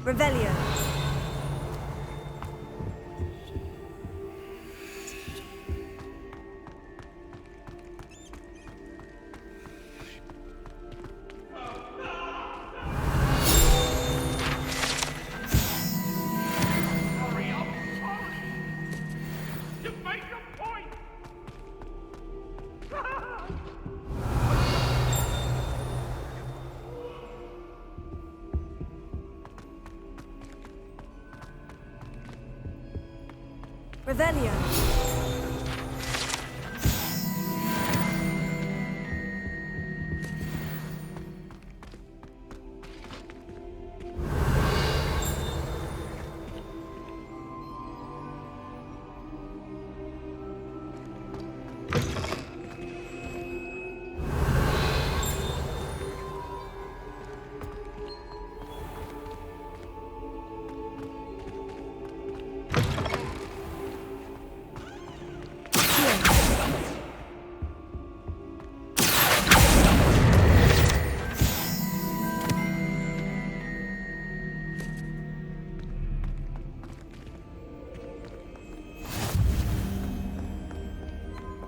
Revelio. Revelio.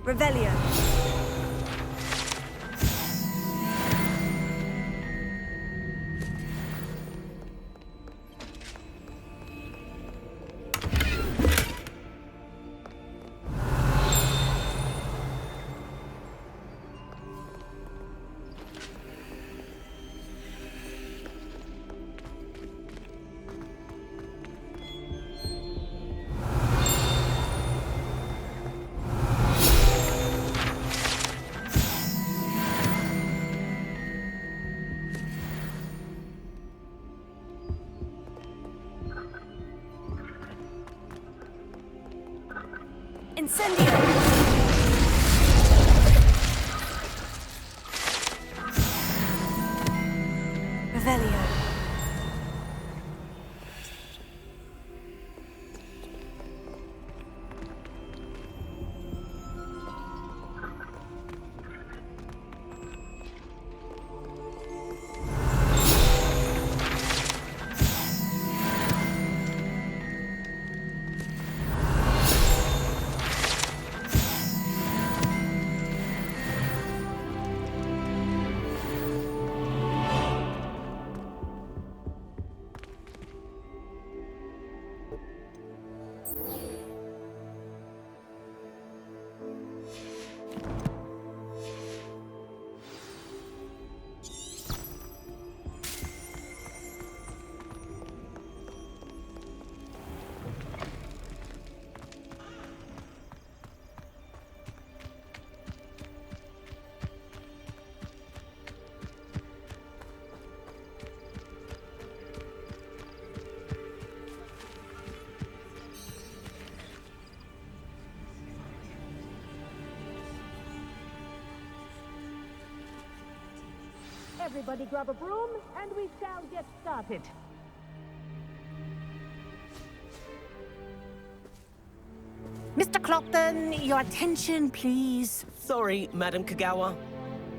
Revelio. Incendio! Revelio. Everybody grab a broom, and we shall get started. Mr. Clopton, your attention, please. Sorry, Madam Kagawa.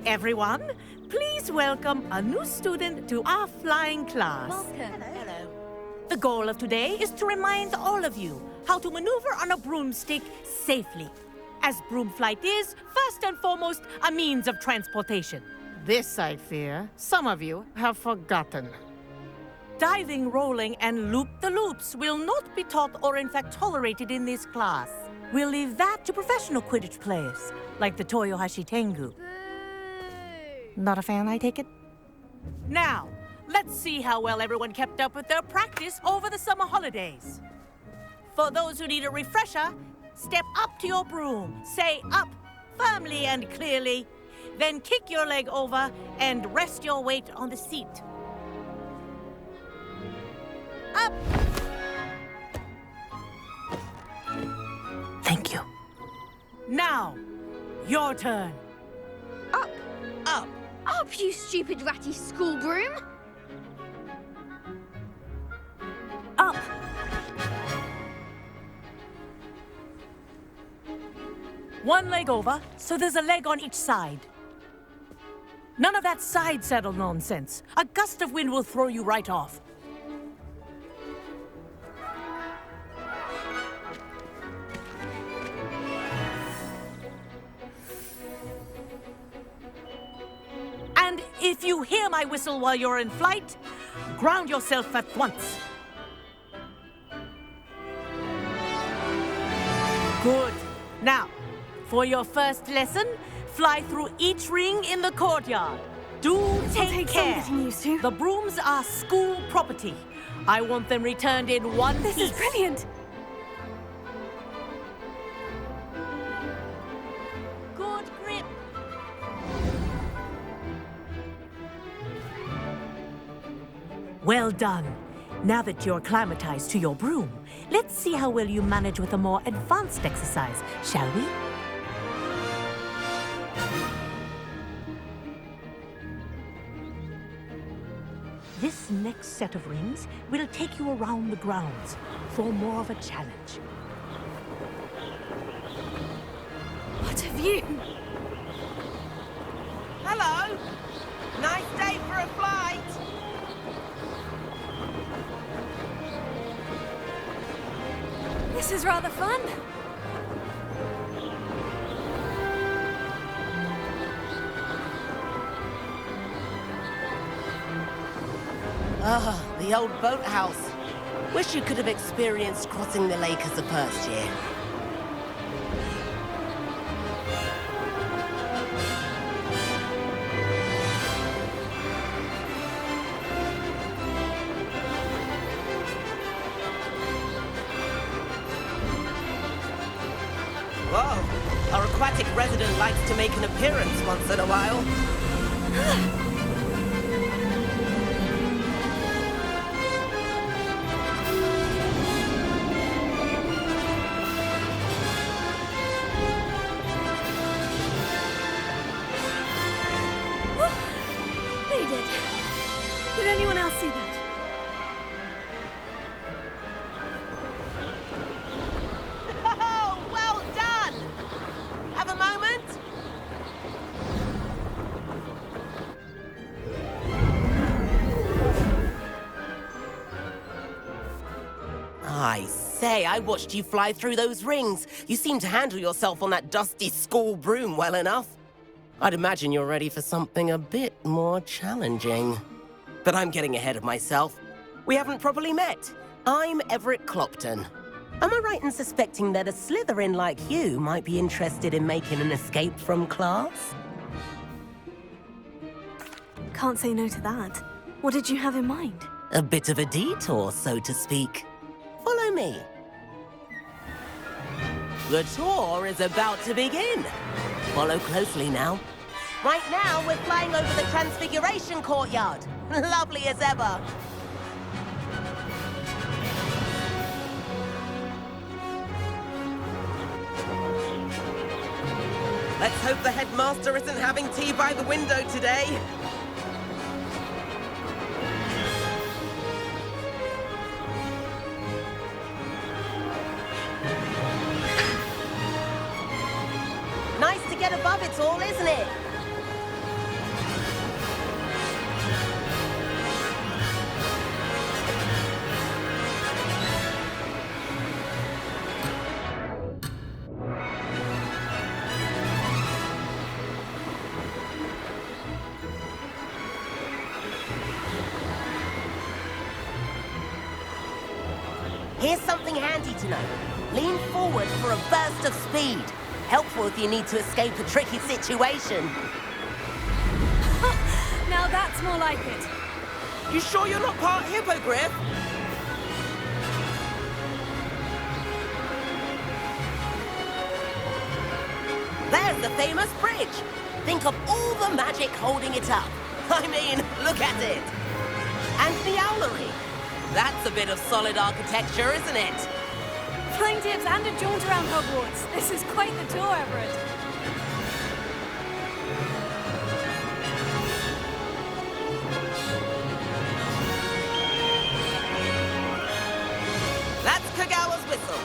Everyone, please welcome a new student to our flying class. Welcome. Hello. The goal of today is to remind all of you how to maneuver on a broomstick safely, as broom flight is, first and foremost, a means of transportation. This, I fear, some of you have forgotten. Diving, rolling, and loop-the-loops will not be taught or in fact tolerated in this class. We'll leave that to professional Quidditch players, like the Toyohashi Tengu. Not a fan, I take it? Now, let's see how well everyone kept up with their practice over the summer holidays. For those who need a refresher, step up to your broom, say up firmly and clearly, then kick your leg over and rest your weight on the seat. Up! Thank you. Now, your turn. Up! Up! Up, you stupid ratty school broom! Up! One leg over, so there's a leg on each side. None of that side saddle nonsense. A gust of wind will throw you right off. If you hear my whistle while you're in flight, ground yourself at once. Good. Now, for your first lesson, fly through each ring in the courtyard. Do take care. some getting used to. The brooms are school property. I want them returned in one piece. This is brilliant. Good grip. Well done. Now that you're acclimatized to your broom, let's see how well you manage with a more advanced exercise, shall we? This next set of rings will take you around the grounds for more of a challenge. What a view. Hello. Nice day for a flight. This is rather fun. Ah, the old boathouse. Wish you could have experienced crossing the lake as a first year. Whoa, our aquatic resident likes to make an appearance once in a while. They did. Did anyone else see that? Oh, well done! Have a moment? I say, I watched you fly through those rings. You seem to handle yourself on that dusty school broom well enough. I'd imagine you're ready for something a bit more challenging. But I'm getting ahead of myself. We haven't properly met. I'm Everett Clopton. Am I right in suspecting that a Slytherin like you might be interested in making an escape from class? Can't say no to that. What did you have in mind? A bit of a detour, so to speak. Follow me. The tour is about to begin. Follow closely now. Right now, we're flying over the Transfiguration Courtyard. Lovely as ever. Let's hope the headmaster isn't having tea by the window today. Nice to get above it all, isn't it? Here's something handy to know. Lean forward for a burst of speed. Helpful if you need to escape a tricky situation. Now that's more like it. You sure you're not part hippogriff? There's the famous bridge. Think of all the magic holding it up. I mean, look at it. And the owlery. That's a bit of solid architecture, isn't it? Flying tips and a jaunt around Hogwarts. This is quite the tour, Everett. That's Kagawa's whistle.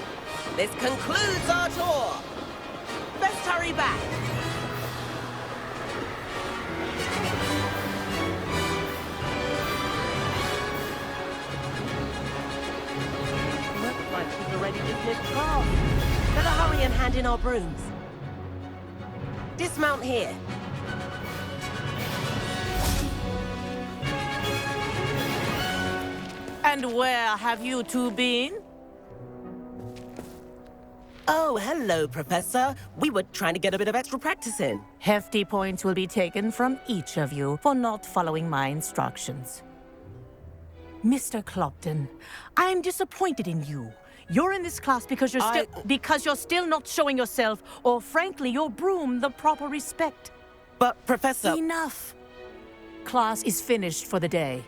This concludes our tour. Best hurry back. Looks like she's already dismissed class. Better hurry and hand in our brooms. Dismount here. And where have you two been? Oh, hello, Professor. We were trying to get a bit of extra practice in. Hefty points will be taken from each of you for not following my instructions. Mr. Clopton, I'm disappointed in you. You're in this class because you're still not showing yourself, or frankly, your broom, the proper respect. But, Professor... Enough. Class is finished for the day.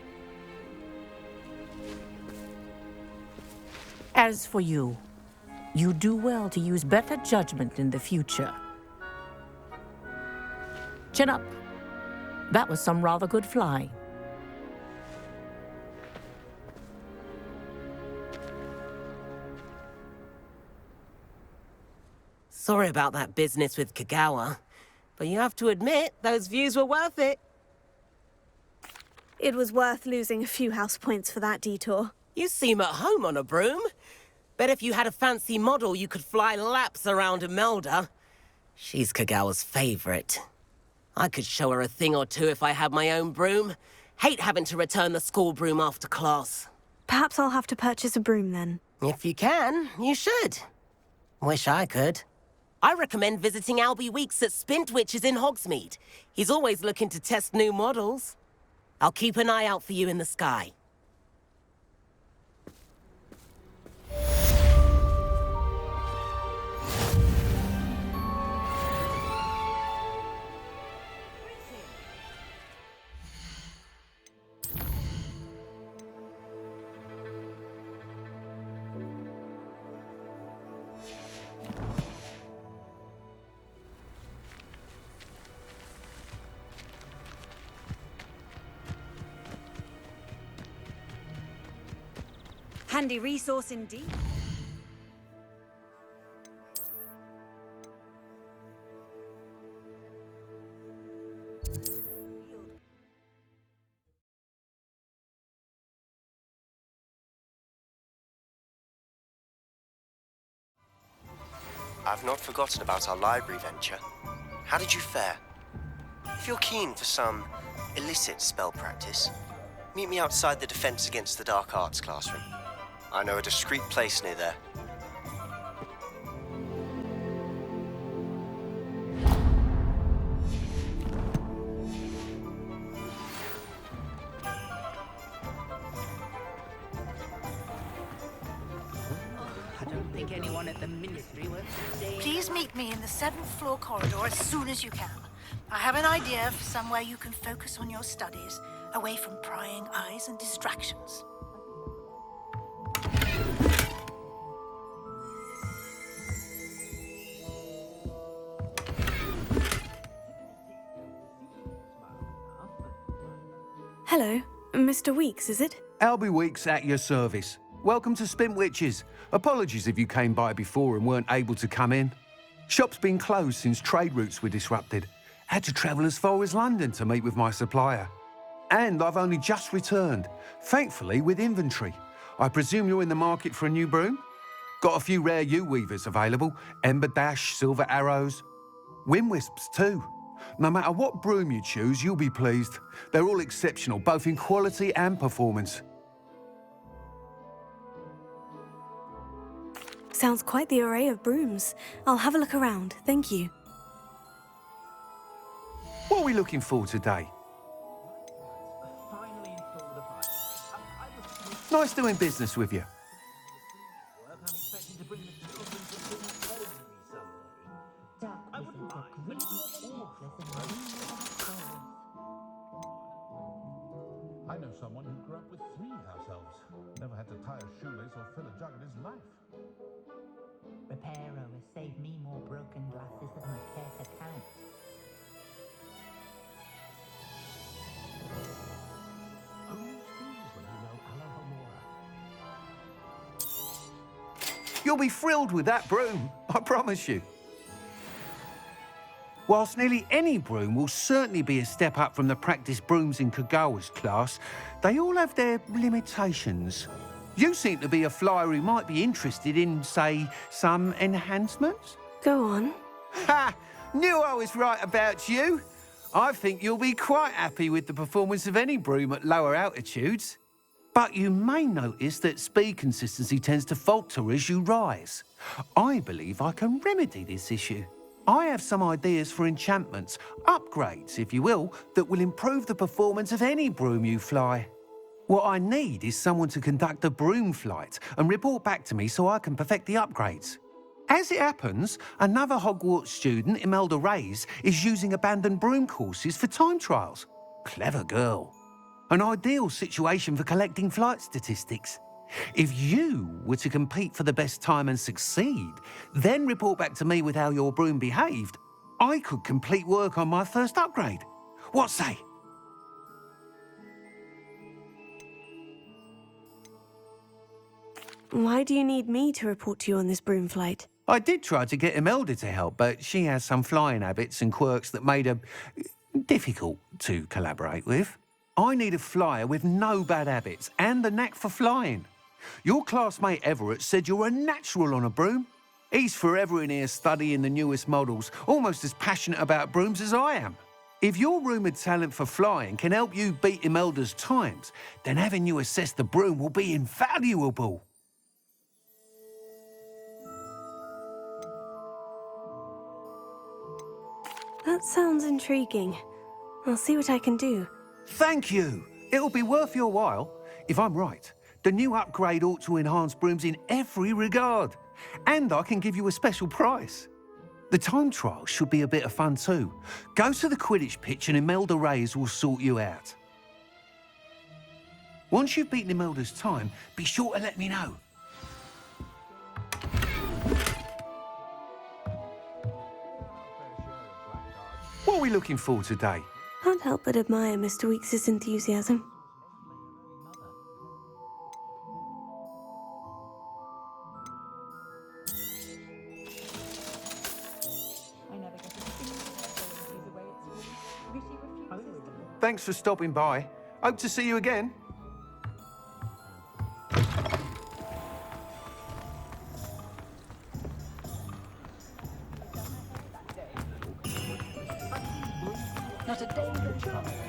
As for you, you do well to use better judgment in the future. Chin up. That was some rather good flying. Sorry about that business with Kagawa, but you have to admit, those views were worth it. It was worth losing a few house points for that detour. You seem at home on a broom. Bet if you had a fancy model, you could fly laps around Imelda. She's Kagawa's favorite. I could show her a thing or two if I had my own broom. Hate having to return the school broom after class. Perhaps I'll have to purchase a broom then. If you can, you should. Wish I could. I recommend visiting Albie Weeks at Spintwitches in Hogsmeade. He's always looking to test new models. I'll keep an eye out for you in the sky. Handy resource indeed. I've not forgotten about our library venture. How did you fare? If you're keen for some illicit spell practice, meet me outside the Defense Against the Dark Arts classroom. I know a discreet place near there. I don't think anyone at the Ministry will stay. Please meet me in the 7th floor corridor as soon as you can. I have an idea for somewhere you can focus on your studies, away from prying eyes and distractions. Hello, Mr. Weeks, is it? Albie Weeks at your service. Welcome to Spintwitches. Apologies if you came by before and weren't able to come in. Shop's been closed since trade routes were disrupted. Had to travel as far as London to meet with my supplier. And I've only just returned, thankfully with inventory. I presume you're in the market for a new broom? Got a few rare U-weavers available, Ember Dash, Silver Arrows. Wind Wisps too. No matter what broom you choose, you'll be pleased. They're all exceptional, both in quality and performance. Sounds quite the array of brooms. I'll have a look around, thank you. What are we looking for today? Nice doing business with you. I know someone who grew up with 3 house elves. Never had to tie a shoelace or fill a jug in his life. Reparo has saved me more broken glasses than I care to count. Only squeeze when you know Alohomora. You'll be thrilled with that broom, I promise you. Whilst nearly any broom will certainly be a step up from the practice brooms in Kagawa's class, they all have their limitations. You seem to be a flyer who might be interested in, say, some enhancements? Go on. Ha! Knew I was right about you. I think you'll be quite happy with the performance of any broom at lower altitudes. But you may notice that speed consistency tends to falter as you rise. I believe I can remedy this issue. I have some ideas for enchantments, upgrades, if you will, that will improve the performance of any broom you fly. What I need is someone to conduct a broom flight and report back to me so I can perfect the upgrades. As it happens, another Hogwarts student, Imelda Reyes, is using abandoned broom courses for time trials. Clever girl. An ideal situation for collecting flight statistics. If you were to compete for the best time and succeed, then report back to me with how your broom behaved, I could complete work on my first upgrade. What say? Why do you need me to report to you on this broom flight? I did try to get Imelda to help, but she has some flying habits and quirks that made her difficult to collaborate with. I need a flyer with no bad habits and the knack for flying. Your classmate Everett said you're a natural on a broom. He's forever in here studying the newest models, almost as passionate about brooms as I am. If your rumoured talent for flying can help you beat Imelda's times, then having you assess the broom will be invaluable. That sounds intriguing. I'll see what I can do. Thank you. It'll be worth your while. If I'm right, the new upgrade ought to enhance brooms in every regard. And I can give you a special price. The time trial should be a bit of fun too. Go to the Quidditch pitch and Imelda Reyes will sort you out. Once you've beaten Imelda's time, be sure to let me know. What are we looking for today? Can't help but admire Mr. Weekes' enthusiasm. Thanks for stopping by. Hope to see you again. Not a day goes by.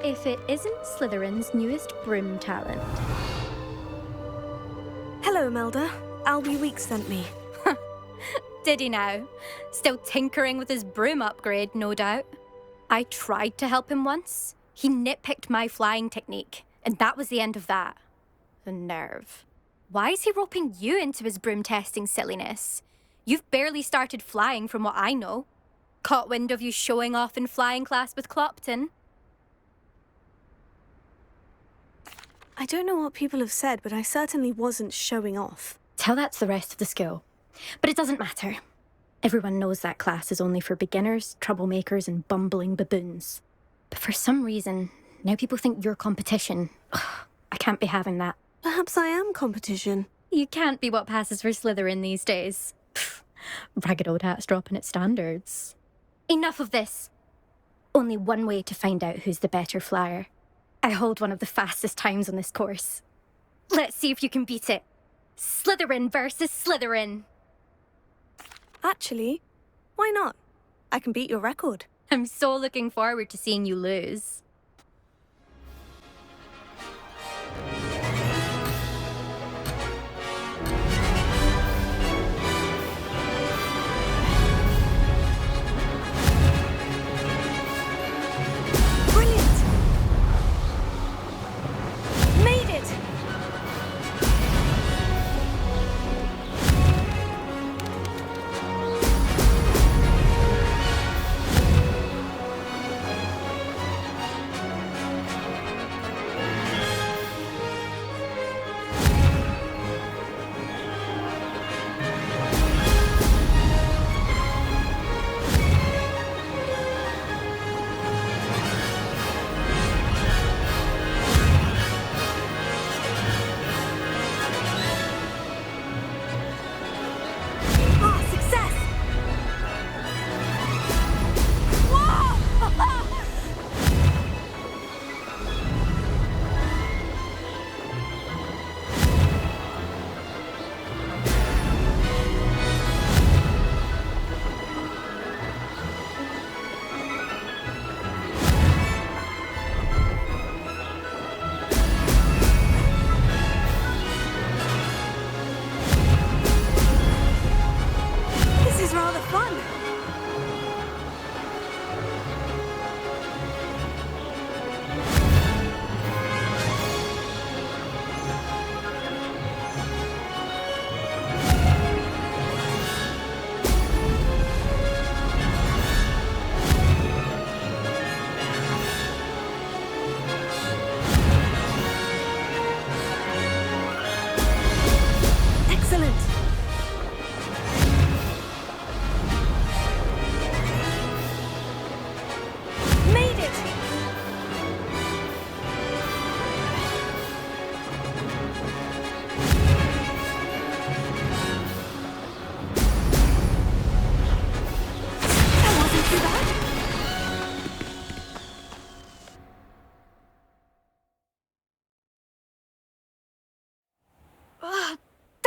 If it isn't Slytherin's newest broom talent. Hello, Imelda. Albie Weeks sent me. Did he now? Still tinkering with his broom upgrade, no doubt. I tried to help him once. He nitpicked my flying technique, and that was the end of that. The nerve. Why is he roping you into his broom testing silliness? You've barely started flying from what I know. Caught wind of you showing off in flying class with Clopton. I don't know what people have said, but I certainly wasn't showing off. Tell that to the rest of the school. But it doesn't matter. Everyone knows that class is only for beginners, troublemakers, and bumbling baboons. But for some reason, now people think you're competition. Ugh, I can't be having that. Perhaps I am competition. You can't be what passes for Slytherin these days. Pfft, ragged old hat's dropping its standards. Enough of this. Only one way to find out who's the better flyer. I hold one of the fastest times on this course. Let's see if you can beat it. Slytherin versus Slytherin. Actually, why not? I can beat your record. I'm so looking forward to seeing you lose.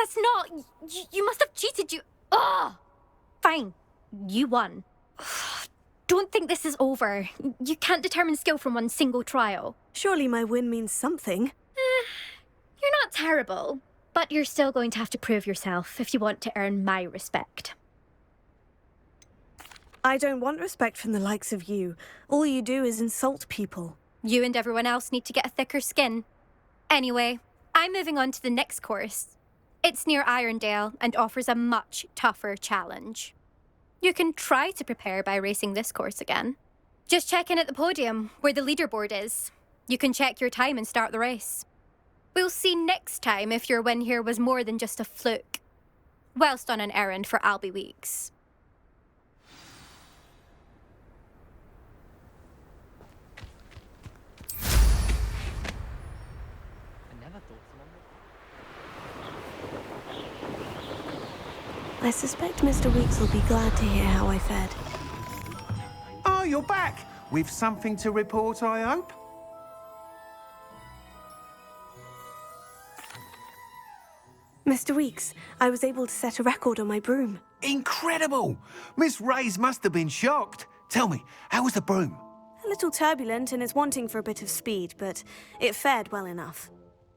That's not... You must have cheated, you... Ugh! Fine. You won. Don't think this is over. You can't determine skill from one single trial. Surely my win means something. You're not terrible, but you're still going to have to prove yourself if you want to earn my respect. I don't want respect from the likes of you. All you do is insult people. You and everyone else need to get a thicker skin. Anyway, I'm moving on to the next course. It's near Irondale and offers a much tougher challenge. You can try to prepare by racing this course again. Just check in at the podium, where the leaderboard is. You can check your time and start the race. We'll see next time if your win here was more than just a fluke. Whilst on an errand for Albie Weeks. I suspect Mr. Weeks will be glad to hear how I fared. Oh, you're back! With something to report, I hope? Mr. Weeks, I was able to set a record on my broom. Incredible! Miss Reyes must have been shocked. Tell me, how was the broom? A little turbulent and is wanting for a bit of speed, but it fared well enough.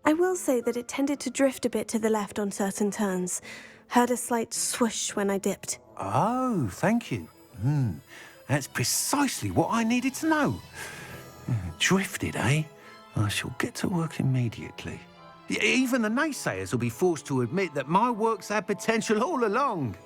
I will say that it tended to drift a bit to the left on certain turns. Heard a slight swoosh when I dipped. Oh, thank you. That's precisely what I needed to know. Drifted, eh? I shall get to work immediately. Even the naysayers will be forced to admit that my work's had potential all along.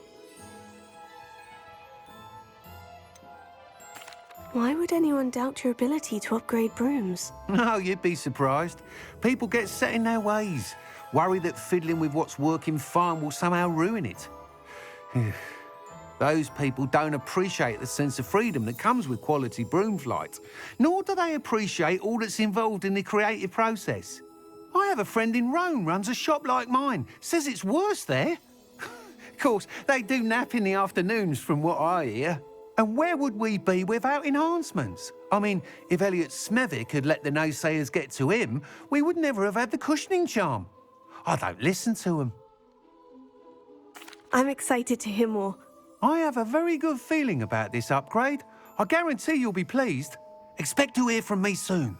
Why would anyone doubt your ability to upgrade brooms? No, you'd be surprised. People get set in their ways, worry that fiddling with what's working fine will somehow ruin it. Those people don't appreciate the sense of freedom that comes with quality broom flight, nor do they appreciate all that's involved in the creative process. I have a friend in Rome runs a shop like mine, says it's worse there. Of course, they do nap in the afternoons from what I hear. And where would we be without enhancements? I mean, if Elliot Smethwick had let the naysayers get to him, we would never have had the cushioning charm. I don't listen to them. I'm excited to hear more. I have a very good feeling about this upgrade. I guarantee you'll be pleased. Expect to hear from me soon.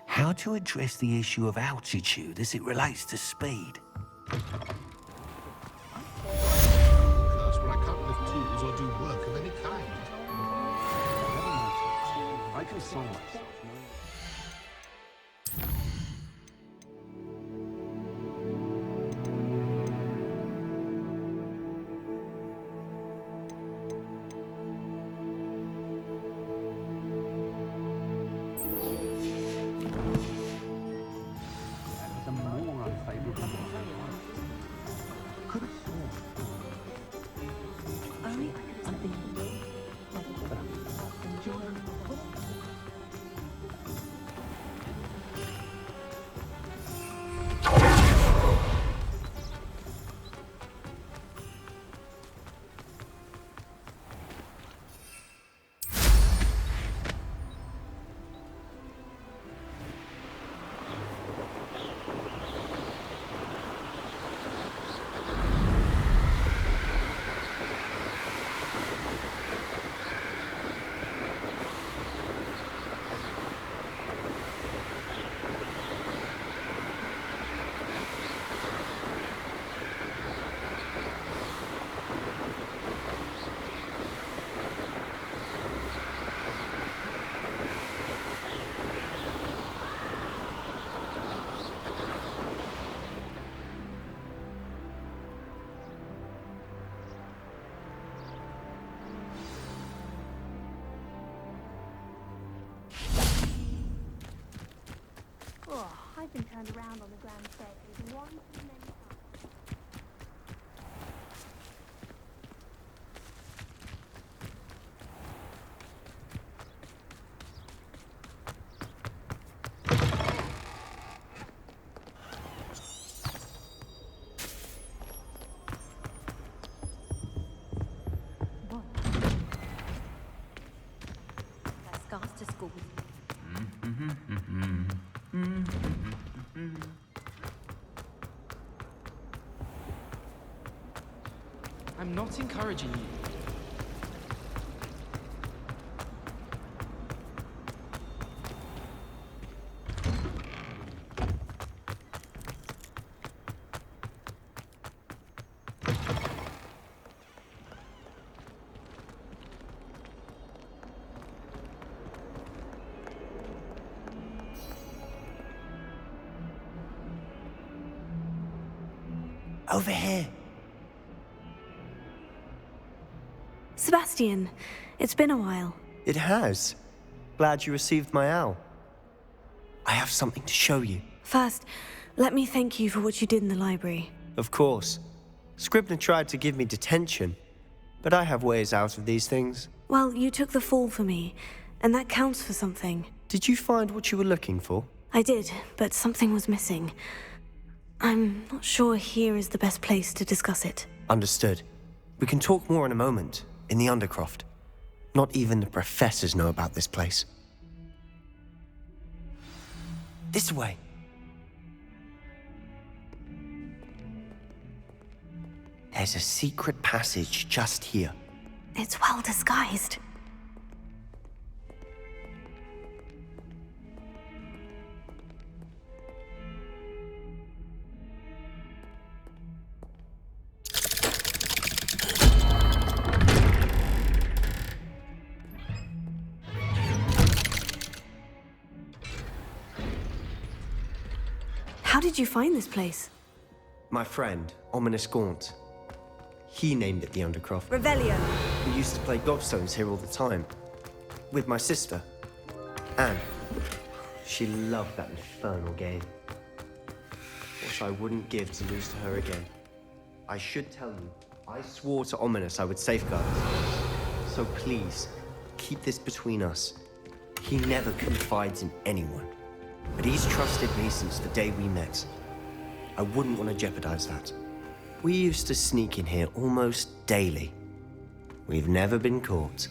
How to address the issue of altitude as it relates to speed? When I can't lift tools or do work of any kind. I console myself. I've been turned around on the grand staircase one too many times. Let's go to school. I'm not encouraging you. Over here. Sebastian, it's been a while. It has. Glad you received my owl. I have something to show you. First, let me thank you for what you did in the library. Of course. Scribner tried to give me detention, but I have ways out of these things. Well, you took the fall for me, and that counts for something. Did you find what you were looking for? I did, but something was missing. I'm not sure here is the best place to discuss it. Understood. We can talk more in a moment, in the Undercroft. Not even the professors know about this place. This way. There's a secret passage just here. It's well disguised. How did you find this place? My friend, Ominous Gaunt. He named it the Undercroft. Revelio. We used to play gobstones here all the time. With my sister, Anne. She loved that infernal game. What I wouldn't give to lose to her again. I should tell you, I swore to Ominous I would safeguard us. So please, keep this between us. He never confides in anyone. But he's trusted me since the day we met. I wouldn't want to jeopardize that. We used to sneak in here almost daily. We've never been caught.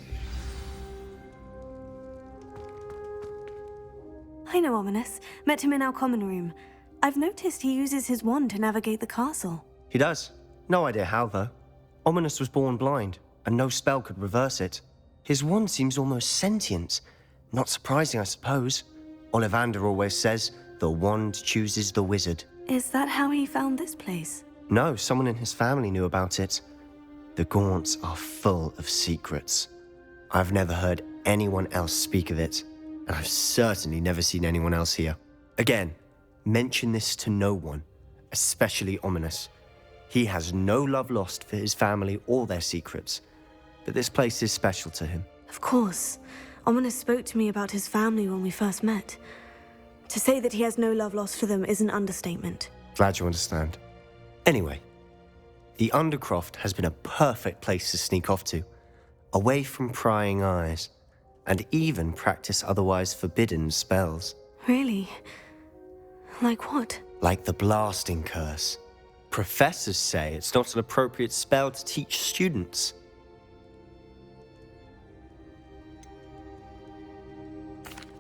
I know Ominous. Met him in our common room. I've noticed he uses his wand to navigate the castle. He does. No idea how, though. Ominous was born blind, and no spell could reverse it. His wand seems almost sentient. Not surprising, I suppose. Ollivander always says, the wand chooses the wizard. Is that how he found this place? No, someone in his family knew about it. The Gaunts are full of secrets. I've never heard anyone else speak of it, and I've certainly never seen anyone else here. Again, mention this to no one, especially Ominous. He has no love lost for his family or their secrets, but this place is special to him. Of course. Ominous spoke to me about his family when we first met. To say that he has no love lost for them is an understatement. Glad you understand. Anyway, the Undercroft has been a perfect place to sneak off to, away from prying eyes, and even practice otherwise forbidden spells. Really? Like what? Like the blasting curse. Professors say it's not an appropriate spell to teach students.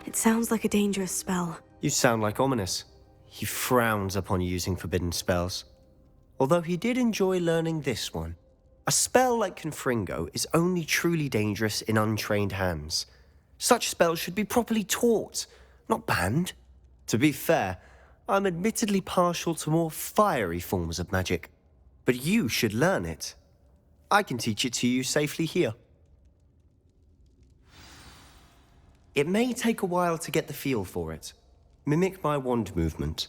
It sounds like a dangerous spell. You sound like Ominous. He frowns upon using forbidden spells. Although he did enjoy learning this one. A spell like Confringo is only truly dangerous in untrained hands. Such spells should be properly taught, not banned. To be fair, I'm admittedly partial to more fiery forms of magic. But you should learn it. I can teach it to you safely here. It may take a while to get the feel for it. Mimic my wand movement.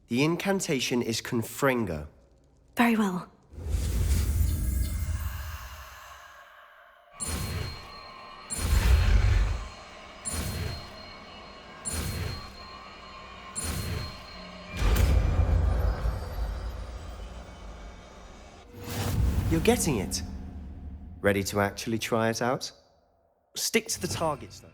The incantation is Confringo. Very well. You're getting it. Ready to actually try it out? Stick to the targets, though.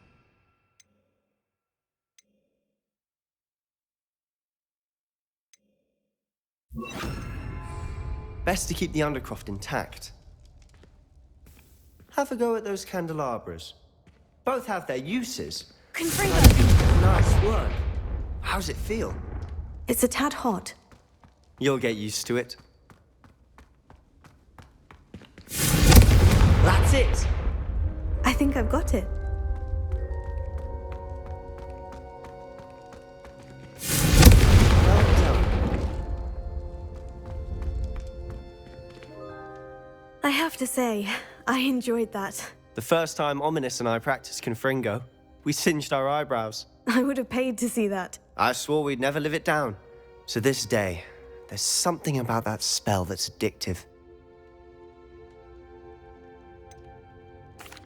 Best to keep the Undercroft intact. Have a go at those candelabras. Both have their uses. Confringo! Nice work. How's it feel? It's a tad hot. You'll get used to it. That's it! I think I've got it. Well done. I have to say, I enjoyed that. The first time Ominous and I practiced Confringo, we singed our eyebrows. I would have paid to see that. I swore we'd never live it down. So this day, there's something about that spell that's addictive.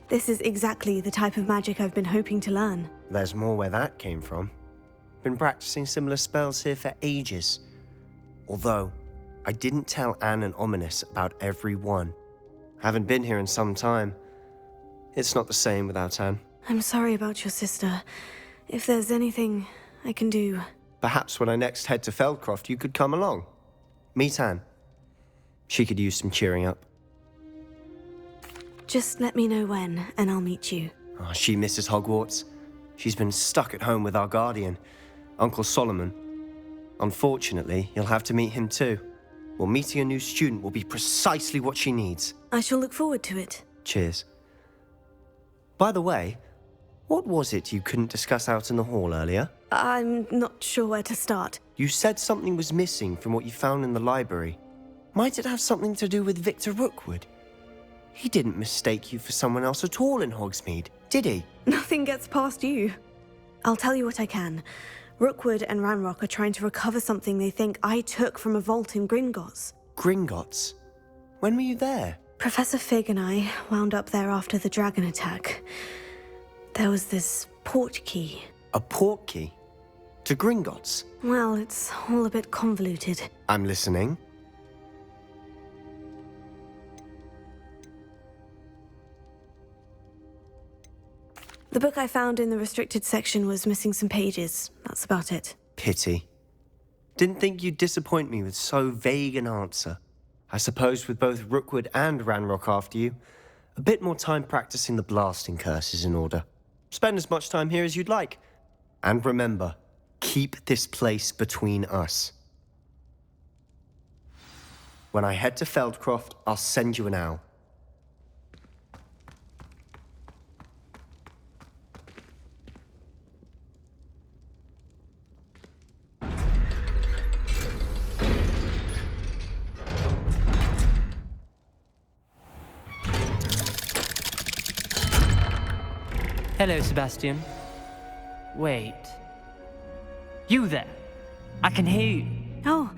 This is exactly the type of magic I've been hoping to learn. There's more where that came from. Been practicing similar spells here for ages. Although, I didn't tell Anne and Ominous about every one. Haven't been here in some time. It's not the same without Anne. I'm sorry about your sister. If there's anything I can do... Perhaps when I next head to Feldcroft, you could come along. Meet Anne. She could use some cheering up. Just let me know when, and I'll meet you. Oh, she misses Hogwarts. She's been stuck at home with our guardian, Uncle Solomon. Unfortunately, you'll have to meet him too. Well, meeting a new student will be precisely what she needs. I shall look forward to it. Cheers. By the way, what was it you couldn't discuss out in the hall earlier? I'm not sure where to start. You said something was missing from what you found in the library. Might it have something to do with Victor Rookwood? He didn't mistake you for someone else at all in Hogsmeade, did he? Nothing gets past you. I'll tell you what I can. Rookwood and Ranrock are trying to recover something they think I took from a vault in Gringotts. Gringotts? When were you there? Professor Fig and I wound up there after the dragon attack. There was this port key. A port key? To Gringotts? Well, it's all a bit convoluted. I'm listening. The book I found in the restricted section was missing some pages. That's about it. Pity. Didn't think you'd disappoint me with so vague an answer. I suppose with both Rookwood and Ranrock after you, a bit more time practicing the blasting curse is in order. Spend as much time here as you'd like. And remember, keep this place between us. When I head to Feldcroft, I'll send you an owl. Hello, Sebastian. Wait. You there? I can hear you. Oh,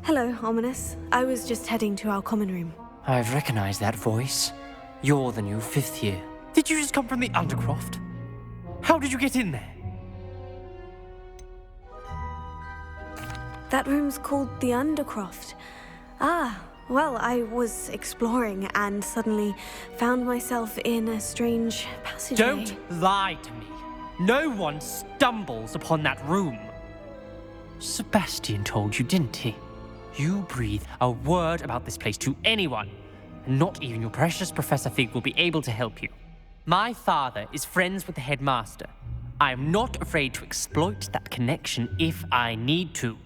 hello, Ominous. I was just heading to our common room. I've recognized that voice. You're the new 5th year. Did you just come from the Undercroft? How did you get in there? That room's called the Undercroft. Ah, well, I was exploring and suddenly found myself in a strange passageway. Don't lie to me. No one stumbles upon that room. Sebastian told you, didn't he? You breathe a word about this place to anyone, and not even your precious Professor Fig will be able to help you. My father is friends with the headmaster. I am not afraid to exploit that connection if I need to.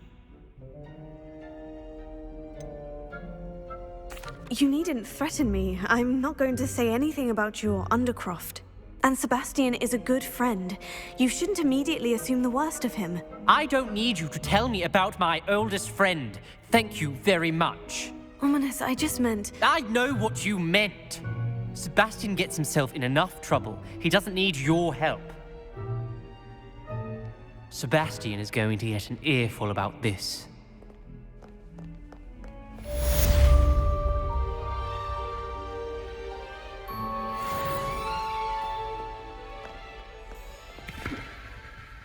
You needn't threaten me. I'm not going to say anything about your Undercroft. And Sebastian is a good friend. You shouldn't immediately assume the worst of him. I don't need you to tell me about my oldest friend. Thank you very much. Ominous, I just meant... I know what you meant. Sebastian gets himself in enough trouble. He doesn't need your help. Sebastian is going to get an earful about this.